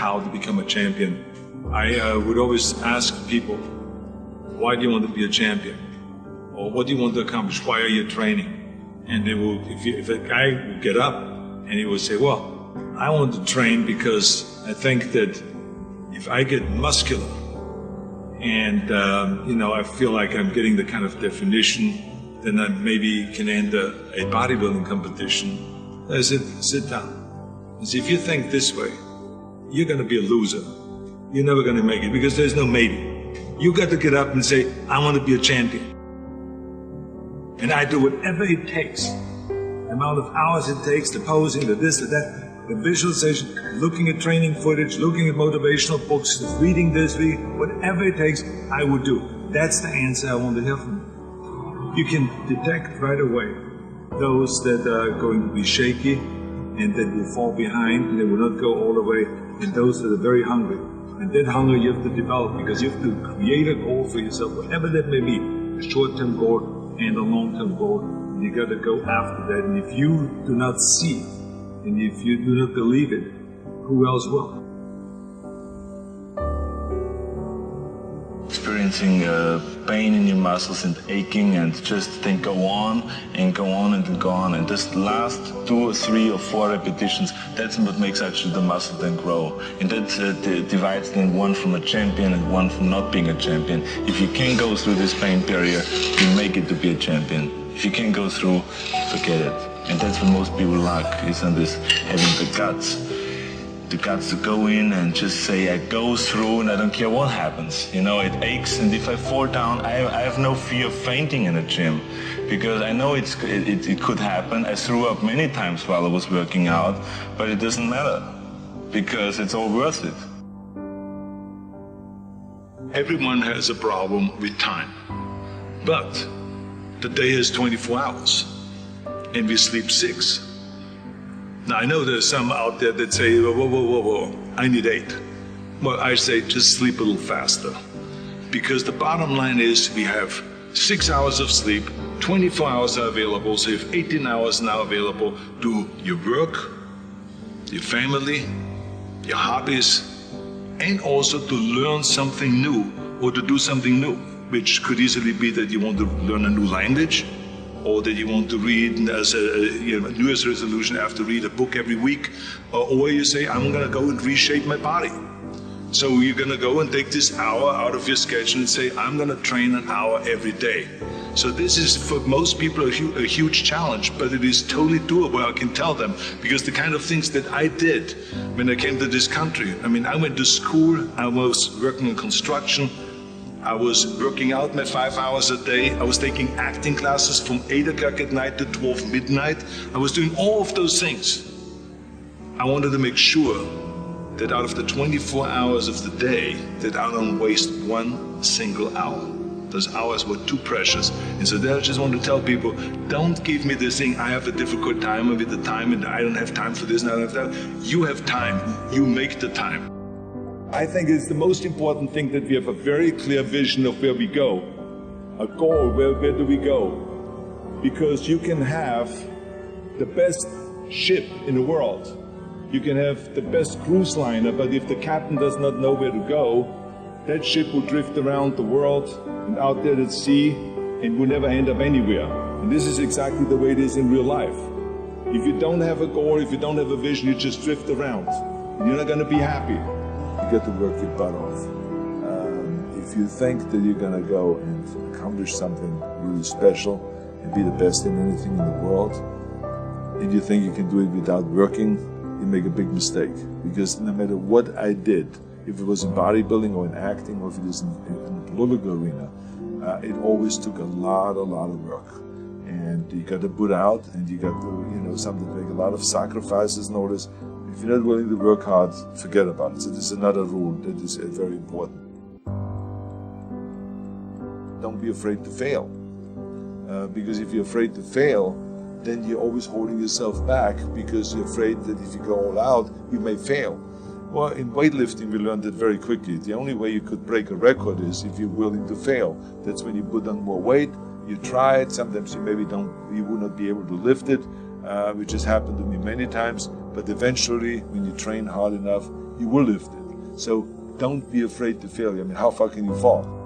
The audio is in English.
how to become a champion, I would always ask people, why do you want to be a champion? Or what do you want to accomplish? Why are you training? And they will, if a guy would get up and he would say, well, I want to train because I think that if I get muscular and I feel like I'm getting the kind of definition, then I maybe can enter a bodybuilding competition. I said, sit down. I said, if you think this way, you're going to be a loser. You're never going to make it because there's no maybe. You got to get up and say, I want to be a champion. And I do whatever it takes. The amount of hours it takes, the posing, the this, the that, the visualization, looking at training footage, looking at motivational books, reading this, whatever it takes, I would do. That's the answer I want to hear from you. You can detect right away those that are going to be shaky and that will fall behind and they will not go all the way, and those that are very hungry. And that hunger you have to develop because you have to create a goal for yourself, whatever that may be, a short-term goal and a long-term goal. And you got to go after that. And if you do not see it, and if you do not believe it, who else will? Experiencing pain in your muscles and aching, and just think go on and go on and go on, and this last 2 or 3 or 4 repetitions, that's what makes actually the muscle then grow, and that divides then one from a champion and one from not being a champion. If you can go through this pain barrier, you make it to be a champion. If you can't go through, forget it. And that's what most people lack, is on this having the guts to go in and just say, I go through and I don't care what happens. It aches, and if I fall down, I have no fear of fainting in a gym, because I know it could happen. I threw up many times while I was working out, but it doesn't matter, because it's all worth it. Everyone has a problem with time, but the day has 24 hours, and we sleep 6. Now, I know there's some out there that say, whoa, I need 8. Well, I say just sleep a little faster. Because the bottom line is we have 6 hours of sleep, 24 hours are available, so you have 18 hours now available to your work, your family, your hobbies, and also to learn something new or to do something new, which could easily be that you want to learn a new language, or that you want to read as a New Year's resolution, I have to read a book every week, or you say, I'm going to go and reshape my body. So you're going to go and take this hour out of your schedule and say, I'm going to train an hour every day. So this is for most people a huge challenge, but it is totally doable, I can tell them, because the kind of things that I did when I came to this country, I went to school, I was working in construction, I was working out my 5 hours a day. I was taking acting classes from 8 o'clock at night to 12 midnight. I was doing all of those things. I wanted to make sure that out of the 24 hours of the day, that I don't waste 1 single hour. Those hours were too precious. And so then I just want to tell people, don't give me this thing, I have a difficult time with the time and I don't have time for this and I don't have that. You have time, you make the time. I think it's the most important thing that we have a very clear vision of where we go. A goal, where do we go? Because you can have the best ship in the world. You can have the best cruise liner, but if the captain does not know where to go, that ship will drift around the world and out there at sea and will never end up anywhere. And this is exactly the way it is in real life. If you don't have a goal, if you don't have a vision, you just drift around. You're not going to be happy. You get to work your butt off. If you think that you're going to go and accomplish something really special and be the best in anything in the world, and you think you can do it without working, you make a big mistake. Because no matter what I did, if it was in bodybuilding or in acting or if it was in the political arena, it always took a lot of work. And you got to put out, and you got to, something make a lot of sacrifices. Notice, if you're not willing to work hard, forget about it. So this is another rule that is very important. Don't be afraid to fail. Because if you're afraid to fail, then you're always holding yourself back because you're afraid that if you go all out, you may fail. Well, in weightlifting, we learned that very quickly. The only way you could break a record is if you're willing to fail. That's when you put on more weight, you try it, sometimes you will not be able to lift it, which has happened to me many times, but eventually, when you train hard enough, you will lift it. So don't be afraid to fail. I mean, how far can you fall?